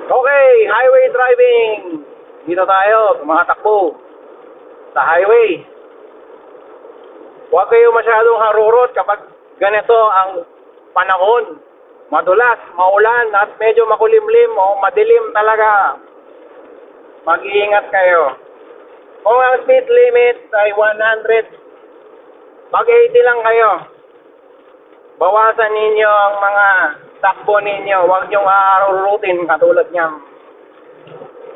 Okay, highway driving. Dito tayo, tumatakbo sa highway. Huwag kayo masyadong harurot kapag ganito ang panahon. Madulas, maulan at medyo makulimlim o madilim talaga. Mag-iingat kayo. Kung ang speed limit ay 100, mag-80 lang kayo. Bawasan ninyo ang mga takbo ninyo. Huwag niyong aarurutin katulad niyan.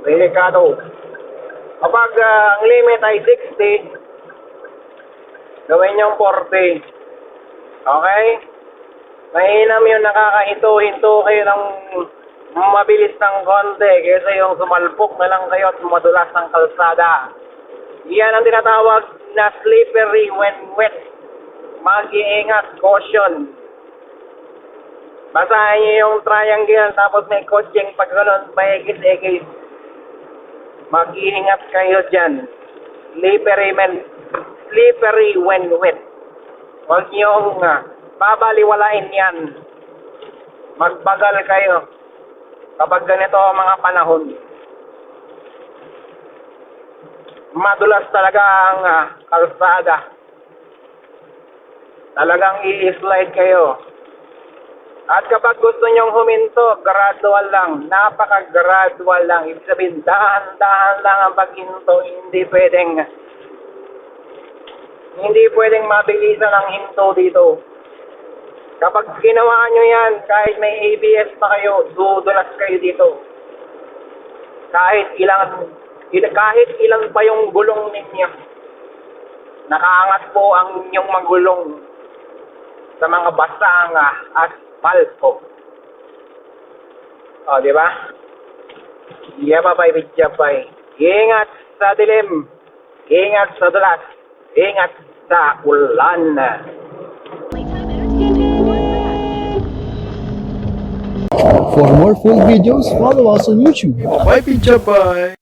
Delikado. Kapag ang limit ay 60, gawin niyong 40. Okay? Mainam yung nakakahinto-hinto kayo ng mabilis ng konti kaysa yung sumalpok na lang kayo at madulas ng kalsada. Yan ang tinatawag na slippery when wet. Mag-iingat, caution. Basahin niyo yung triangle tapos may coaching pag gano'n, may ekis-ekis. Mag-iingat kayo dyan. Slippery when wet. Huwag niyong babaliwalain yan. Magbagal kayo kapag ganito ang mga panahon. Madulas talaga ang kalsada. Talagang i-slide kayo. At kapag gusto nyong huminto, gradual lang. Napaka-gradual lang. Ibig sabihin, dahan-dahan lang ang paghinto. Hindi pwedeng mabilisan ang hinto dito. Kapag ginawa nyo yan, kahit may ABS pa kayo, dudulas kayo dito. Kahit ilang pa yung gulong ninyo. Nakaangat po ang inyong magulong sa mga basang asfalto. O, di ba? Yababay, bidyabay. Ingat sa dilim. Ingat sa dulas. Ingat sa ulan. For more full videos, follow us on YouTube. Bye, Pincha Bye!